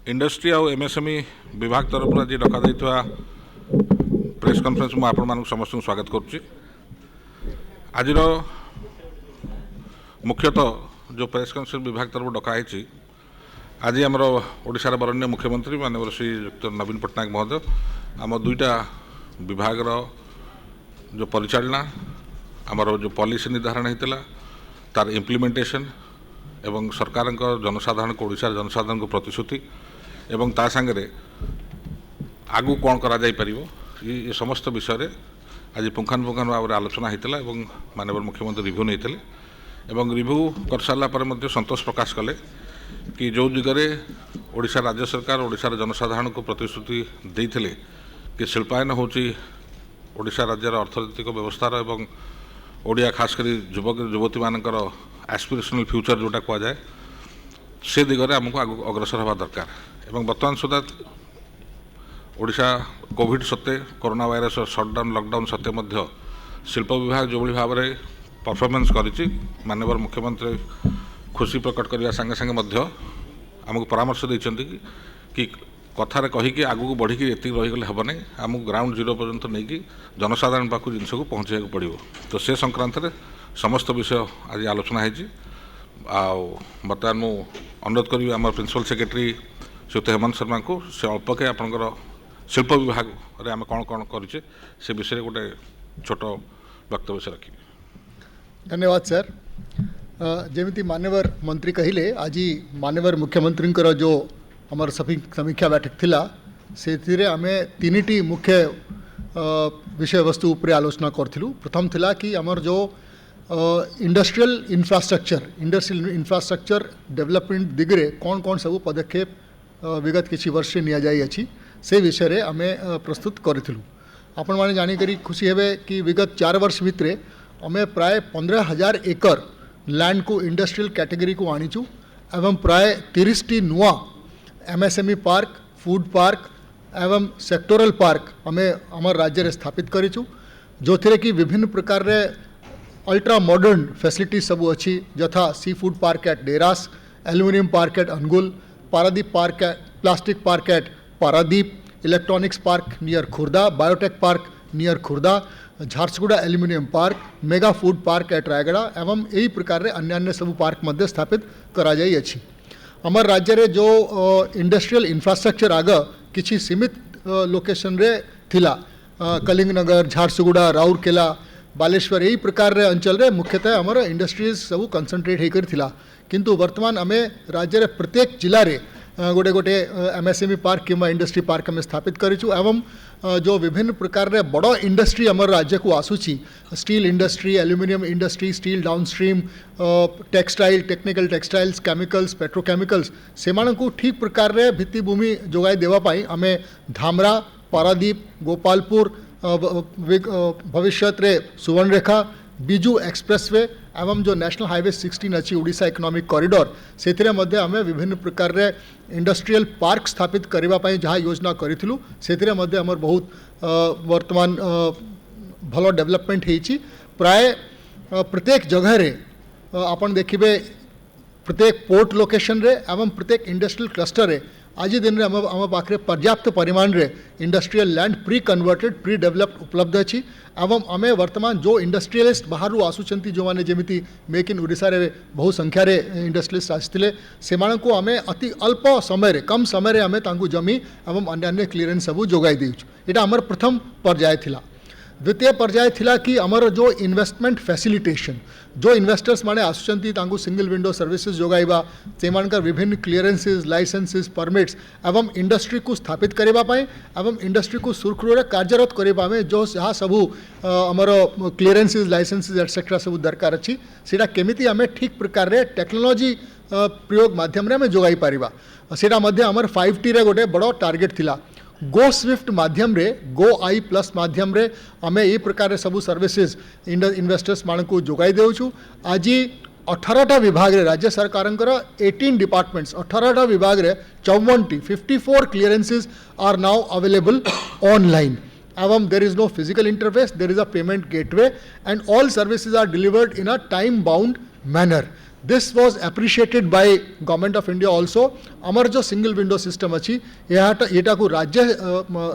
Industry आउ MSME विभाग तरफ आज डक प्रेस कॉन्फ्रेंस में आपण समस्त स्वागत करुच्ची। आज मुख्यतः जो प्रेस कॉन्फ्रेंस विभाग तरफ डकाई आज आमर ओडिशार बरण्य मुख्यमंत्री माननीय श्रीयुक्त नवीन पट्टनायक महोदय आम दुईटा विभाग जो परिचालना आमर जो पॉलिसी निर्धारण होता तार इम्प्लीमेंटेशन एवं सरकार जनसाधारण को ओडिशार जनसाधारण को प्रतिश्रुति एवं ता सांगरे आगु कौन करा जाई परिवो ये समस्त विषय आज पुंखानुपुंखानु भाव में आलोचना होता है। माननीय मुख्यमंत्री रिव्यू नहीं एवं रिव्यू कर सारा पर संतोष प्रकाश कले कि जो दिगरे ओडिशा राज्य सरकार ओडिशार जनसाधारण को प्रतिश्रुति देते कि शिल्पायन होची ओडिशा राज्यर अर्थनैतिक व्यवस्थार एवं ओडिया खासकर युवक युवती मानकर एस्पिरेशनल फ्यूचर जोटा कह जाए से दिगरे आमको आगु अग्रसर हवा दरकार एवं वर्तमान सुधा ओडिशा कोविड सत्ते कोरोना वायरस शटडाउन लॉकडाउन सत्ते मध्य शिल्प विभाग जो भाव में परफॉर्मेंस करिछि माननीय मुख्यमंत्री खुशी प्रकट करने संगे संगे मध्य आमको परामर्श देइछन्ति कि कथार कहीकि आगू बढ़िकी ये रहीगले हे ना आमको ग्राउंड जीरो पर्यंत नहीं कि जनसाधारण पाक जिनस को पहुँचा पड़ो तो से संक्रांत में समस्त विषय आज आलोचना होती बर्तमान मु अनुरोध करी आम प्रिंसिपल सेक्रेटरी श्रीयुक्त हेमंत शर्मा को से अल्प के आपंकर शिल्प विभाग रे आम कौन कौन करें से विषय गोटे छोट वक्तव्य से रखी। धन्यवाद सर। जमीती मान्यवर मंत्री कहले आज मान्यवर मुख्यमंत्री जो आमर समीक्षा बैठक थिला से आमे तीनिटी मुख्य विषय वस्तु उपरे आलोचना करथिलु। प्रथम थिला कि आमर जो इंडस्ट्रियल इंफ्रास्ट्रक्चर डेवलपमेंट दिगरे कौन कौन सब पदक्षेप विगत किछि वर्ष निया जाई अछि से विषय रे आमे प्रस्तुत करथिलु। आपण माने जानि करी खुशी हेबे कि विगत 4 वर्ष भितरे आमे प्राय 15,000 एकर लैंड को इंडस्ट्रियल कैटेगरी को आनीचु एवं प्राय 30टी नुआ एमएसएमई पार्क फूड पार्क एवं सेक्टोरल पार्क आम आम राज्य रे स्थापित करिचु जो थे कि विभिन्न प्रकार रे अल्ट्रा मॉडर्न फैसिलिटी सब अच्छी यथा seafood park at Deras, aluminium park at Angul, Paradip park at plastic park at Paradip, electronics park near Khurda, biotech park near Khurda, Jharsuguda aluminium park, mega food park at Rayagada एवं यही प्रकार रे अन्य सब पार्क मध्य स्थापित करा जाई अछि। आमर राज्य रे जो इंडस्ट्रियल इंफ्रास्ट्रक्चर आग किछि सीमित लोकेशन रे थिला कलिंगनगर, झारसुगुड़ा, राउरकेला, बालेश्वर यही प्रकार रे अंचल रे मुख्यतः आमर इंडस्ट्रीज सब कंसंट्रेट होकर थिला किंतु वर्तमान आमे राज्य रे प्रत्येक जिला रे गोटे गोटे एमएसएमई पार्क किंवा इंडस्ट्री पार्क आम स्थापित करिछु एवं जो विभिन्न प्रकार रे बड़ इंडस्ट्री आमर राज्य को आसुची steel industry, aluminium industry, steel downstream, textile, technical textiles, chemicals, petrochemicals सेमानकु ठीक प्रकार रे भित्तिभूमि जोगाई देवा पाई आमे धामरा, पारादीप, गोपालपुर, भविष्यत रे सुवर्णरेखा, बिजू एक्सप्रेसवे एवं जो नेशनल हाईवे 16 अच्छी ओडिशा इकोनॉमिक कॉरिडोर से मध्य आम विभिन्न प्रकार रे इंडस्ट्रियल पार्क स्थापित करने जहाँ योजना करूँ से मध्य आमर बहुत वर्तमान भल डेवलपमेंट होइछि। प्राय प्रत्येक जगह रे आपन देखिबे प्रत्येक पोर्ट लोकेशन रे एवं प्रत्येक इंडस्ट्रियल क्लस्टर रे आज दिन में आम पाखे पर्याप्त परिमाण रे industrial land pre converted pre developed उपलब्ध अच्छी एवं आम वर्तमान जो इंडस्ट्रियलिस्ट बाहर आसुचंती जो माने जेमिति मेक इन ओडिशा रे बहु संख्या रे इंडस्ट्रियलिस्ट आसिथिले सेमानकु आमे अति अल्प समय रे कम समय रे आमे तांकु जमी एवं अन्य क्लियरेंस सब जोगाई देउछु। एटा हमर प्रथम पर्याय थिला। द्वितीय पर्याय थिला कि आमर जो इन्वेस्टमेंट फैसिलिटेशन जो इन्वेस्टर्स माने आसुचंती तांकु सिंगल विंडो सर्विसेज जोगाइबा सेमानकर विभिन्न क्लियरेंसेस लाइसेंसेस परमिट्स एवं इंडस्ट्री को स्थापित करबा पाए एवं इंडस्ट्री को सुरखुर कार्यरत करबा में जो जहाँ सबू आमर क्लियरेंसेस लाइसेंसेस एटसेट्रा सब दरकार अच्छी सेटा केमिति आमे ठीक प्रकार रे टेक्नोलॉजी प्रयोग माध्यम रे आमे जोगाई पारिबा सेटा मध्य आमर 5T रे गोटे बड़ टार्गेट थिला। गो स्विफ्ट माध्यम रे गो आई प्लस माध्यम रे आमे ये प्रकार सबू सर्विसेज इन्वेस्टर्स मान को जोगाई देउछु। आज 18टा विभाग रे राज्य सरकार 18 डिपार्टमेंट्स 18टा विभाग रे 54 clearances are now available online एवं there is no physical interface, there is a payment gateway and all services are delivered in a time bound manner. This was appreciated by Government of India also. आमर जो single window system अच्छी यहाँ को राज्य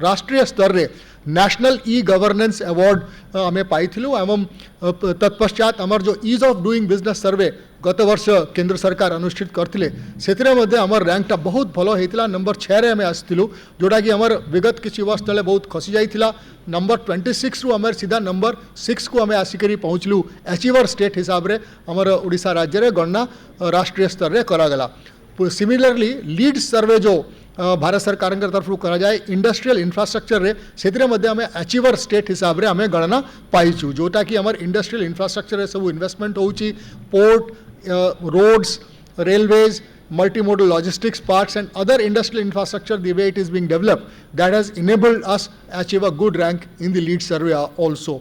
राष्ट्रीय स्तर रे national e governance award आमे पाइथिलु एवं तत्पश्चात आमर जो ईज ऑफ डूइंग बिजनेस सर्वे गत वर्ष केंद्र सरकार अनुष्ठित करथिले सेथिरे मध्ये आमर रैंकटा बहुत भलो हेतिला नंबर 6 रे आमे आस्थिलु जोटा कि आमर विगत किछि वर्ष तले बहुत खसी जाइथिला नंबर 26 रु आमर सीधा नंबर 6 को आमे आसिकरी पहुँचलु अचीवर स्टेट हिसाब रे आमर ओडिशा राज्य रे गणना राष्ट्रीय स्तर रे करा गला। सिमिलरली लीड सर्वे जो भारत सरकार तरफ करा जाए इंडस्ट्रियल इंफ्रास्ट्रक्चर रे सेतिरे मध्ये आमे अचीवर स्टेट हिसाब रे आमे गणना पाइछु जोटा कि आमर इंडस्ट्रियल इंफ्रास्ट्रक्चर रे सब इन्वेस्टमेंट होउची port roads railways multimodal logistics parts and other industrial infrastructure the way it is being developed that has enabled us achieve a good rank in the lead survey also.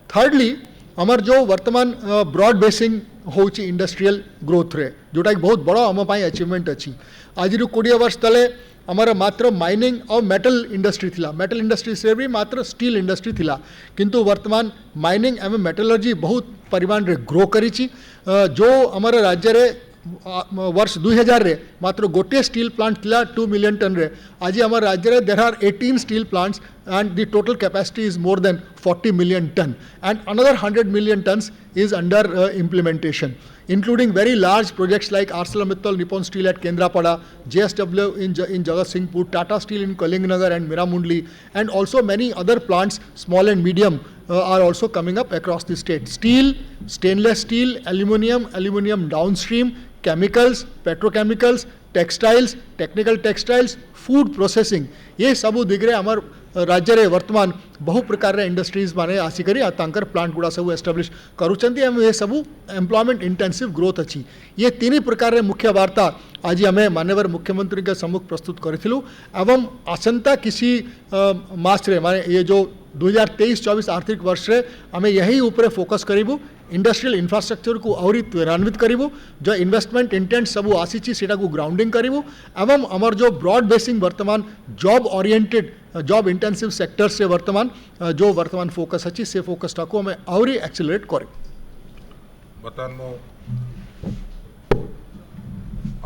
Thirdly आमर जो वर्तमान broad basin होची industrial growth रे जोटा कि बहुत बड़ा आम पाई अचीवमेंट अच्छी आज 20 वर्ष तले आमर मात्र माइनिंग और मेटल इंडस्ट्री थिला मेटल इंडस्ट्री से भी मात्र स्टील इंडस्ट्री थिला किंतु वर्तमान माइनिंग एवं मेटलर्जी बहुत परिमाण रे ग्रो करिची जो आमर राज्य रे वर्ष 2000 रे मात्र गोटे स्टील प्लांट थिला 2 मिलियन टन रे आज आमर राज्य रे there are 18 steel plants and the total capacity is more than 40 million ton and another 100 million tons is under implementation including very large projects like ArcelorMittal Nippon Steel at Kendrapada, JSW in Jagatsinghpur, Tata Steel in Kalinganagar and Miramundli and also many other plants small and medium are also coming up across the state. Steel, stainless steel, aluminium downstream, chemicals, petrochemicals, textiles, technical textiles, food processing ये सबू दिगरे आमर राज्य रे वर्तमान बहु प्रकार रे industries माने आसिकरी तांकर प्लांट गुड़ा सब एस्टाब्लिश करूचंती एम ये सबू एम्प्लॉयमेंट इंटेंसिव ग्रोथ अच्छी ये तीन प्रकार रे मुख्य वार्ता आज आम माननीय मुख्यमंत्री के सम्मुख प्रस्तुत करूँ एवं आसंता किसी मास रे माने ये जो 2023-24 आर्थिक वर्ष रे आम यही ऊपर फोकस करूँ इंडस्ट्रियल इंफ्रास्ट्रक्चर को आहरी त्वरान्वित करूँ जो इन्वेस्टमेंट इंटेंट सब आसी सेटा को ग्राउंडिंग करूँ एवं आमर जो ब्रॉड बेसिंग वर्तमान job oriented job intensive sector से वर्तमान जो वर्तमान फोकस अच्छी से फोकसटा को आम आहरी एक्सेलरेट करूँ। बर्तमान मु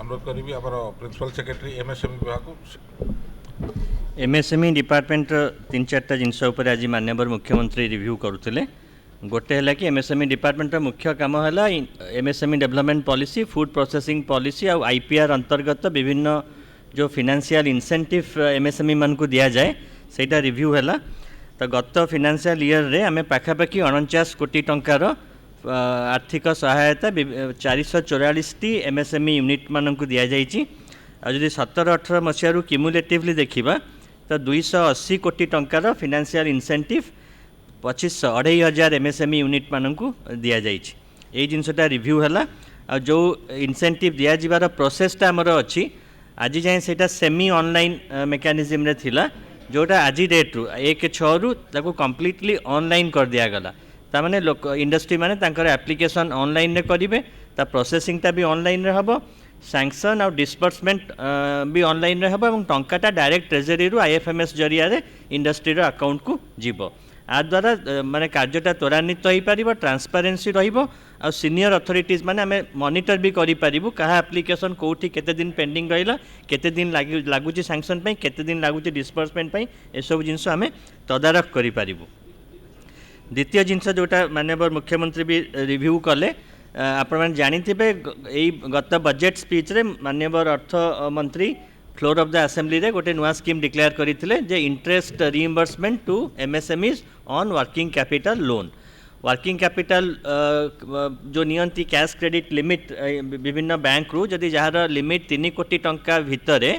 अनुरोध करी प्रिंसिपल सेक्रेटरी एमएसएमई विभाग को एमएसएमई डिपार्टमेंट 3-4 जिनस उपर आज माननीय मुख्यमंत्री रिव्यू करुले गोटे है कि एमएसएमई डिपार्टमेंट मुख्य काम है MSME development policy food processing policy और आईपीआर अंतर्गत विभिन्न जो फाइनेंशियल इंसेंटिव एमएसएमई मान को दिया जाए सेटा रिव्यू है तो गत फाइनेंशियल ईयर रे आमे पाखापाखि 49 कोटी टंकार आर्थिक सहायता 444 एमएसएमई यूनिट मान को दिया जाइए और जदि 17-18 मसीह क्यूमुलेटिवली देखा तो 280 कोटी टंकार फाइनेंशियल इंसेंटिव 25,000 एमएसएमई यूनिट मान को दि जाइए जिनसटा रिव्यू है और जो इंसेंटिव दिया जिबार प्रोसेसटा आमर अच्छी आज जाए सेटा सेमी ऑनलाइन मेकानिज्म रे थिला जोटा आज डेट रु 1/6 रु ताको कंप्लीटली ऑनलाइन कर दिया गला तामाने लोक इंडस्ट्री माने तांकर एप्लिकेशन ऑनलाइन रे करिवे ता प्रोसेसिंग ता भी ऑनलाइन रे हबो सैंक्शन और डिस्बर्समेंट भी ऑनलाइन रे हबो एवं टंकाटा डायरेक्ट ट्रेजरी रु आईएफएमएस जरिया रे इंडस्ट्री रो अकाउंट को जीवो आ द्वारा माने कार्यटा त्वरान्वित हो पारिबो ट्रांसपेरेंसी रहिबो आ सीनियर अथॉरिटीज माने आमे मॉनिटर भी करि पारिबो कहा एप्लिकेशन कोठी केते दिन पेंडिंग रहिला केते दिन लागुची सैंक्शन पई केते दिन लागुची डिस्बर्समेंट पई ए सब जिंस आमे तदारख करि पारिबो। द्वितीय जिनस जोटा माननीय मुख्यमंत्री भी रिव्यू कले आपण माने जानिथिबे एई गत बजेट स्पीच रे माननीय अर्थ मंत्री फ्लोर ऑफ द असेंबली रे गोटे नुआ स्कीम डिक्लेयर करथिले जे interest reimbursement to MSMEs on working capital loan working capital जो नियंती कैश क्रेडिट लिमिट विभिन्न बैंक रु जदि जार लिमिट 3 कोटी टंका भितरे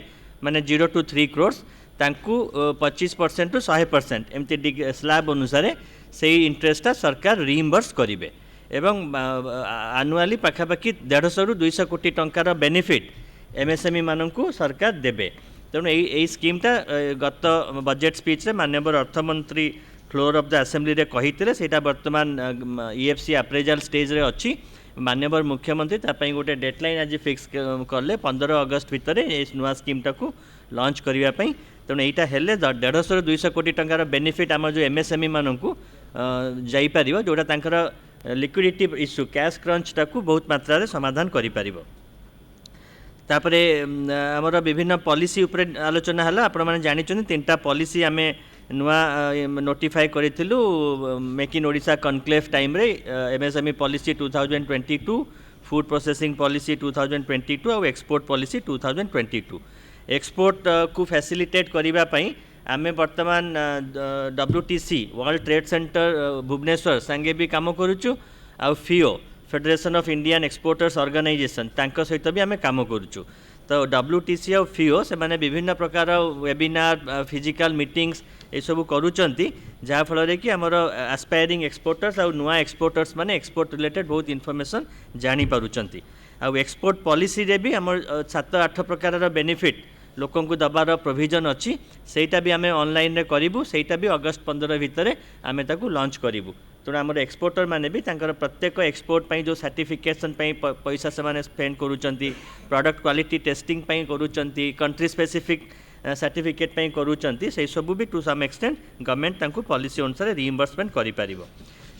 माने 0 to 3 crores तांकू 25% टू 100% एमती स्लैब अनुसार से इंटरेस्टा सरकार रिइंबर्स करिवे एवं आनुआली पाखापाखि 150 रु 200 कोटी टंकार बेनिफिट एमएसएमई मानू सरकार देबे तेणु यही स्कीमटा गत बजेट स्पीच रे माननीय अर्थमंत्री फ्लोर ऑफ द असेंबली रे कहिथिले सेटा वर्तमान ईएफसी अप्रेजल स्टेज रे अछि माननीय मुख्यमंत्री तापाई गोटे डेडलाइन आज फिक्स करले 15 अगस्त भितर नुआ स्कीमटा को लॉन्च करिवा पई तेणु एटा हेले 150 रु 200 कोटी टंकार बेनिफिट आम जो एमएसएमई मानू जाई परिबो जोटा तांकर लिक्विडिटी इश्यू कैश क्रंचटाକୁ बहुत मात्रा समाधान करिपारिबो। तापरे आमर विभिन्न पॉलिसी उपरे आलोचना हला। आपण माने जानिछन तीनटा पॉलिसी आमे नुआ नोटिफाई करिथिलु make in Odisha conclave time रे MSME policy 2022, food processing policy 2022 और एक्सपोर्ट पॉलिसी 2022। एक्सपोर्ट को फैसिलिटेट करिबा पई आमे वर्तमान WTC world trade centre Bhubaneswar संगे भी काम करूछु आ FIO federation of Indian exporters organisation तांको सहित भी आमे काम करूछु। तो WTC और FIO से माने विभिन्न प्रकार वेबिनार फिजिकल मीटिंग्स ये सब करूचंती जहाँ फल कि आमर एस्पायरिंग एक्सपोर्टर्स और नुआ एक्सपोर्टर्स माने एक्सपोर्ट रिलेटेड बहुत इनफॉरमेशन जानी पारुचंती। आ एक्सपोर्ट पॉलिसी रे भी आम 7-8 प्रकार बेनिफिट लोकों को दबार प्रोविजन अच्छी सेटा भी आमे ऑनलाइन रे करिवु। सेटा भी अगस्त 15 भितर आमे ताकू लॉन्च करिवु। तेणु आमर एक्सपोर्टर माने भी तांकर प्रत्येक एक्सपोर्ट पई जो सर्टिफिकेशन पई पैसा से माने स्पेंड करूचंती, प्रोडक्ट क्वालिटी टेस्टिंग पई करूचंती, कंट्री स्पेसिफिक सर्टिफिकेट पई करूचंती, से सब भी टू सम एक्सटेंट गवर्नमेंट तांकू पॉलिसी अनुसार रिइंबर्समेंट करि पारिबो।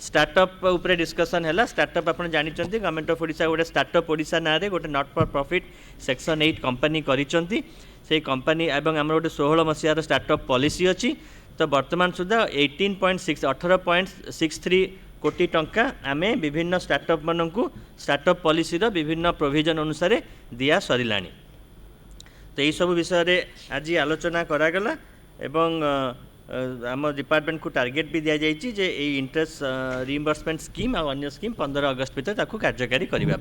स्टार्टअप उपरे डिस्कशन है। स्टार्टअप आपन जानिचंती गवर्नमेंट ऑफ ओडिशा गोटे स्टार्टअप ओडिशा ना रे गोटे not for profit section 8 company करिचंती। से कंपनी एवं आम गोटे 16 मसीहार स्टार्टअप पॉलिसी अच्छी। तो वर्तमान सुधा 18.63 कोटी टंका आमे विभिन्न स्टार्टअप मानू स्टार्टअप पॉलिसी विभिन्न प्रोविजन अनुसार दिया सरिलानी। तो यही सब विषय आज आलोचना करागला एवं आम डिपार्टमेंट को टार्गेट भी दि जाइए जे इंटरेस्ट रिइंबर्समेंट स्कीम और अन्य स्कीम 15 अगस्त भीतर कार्यकारी करने।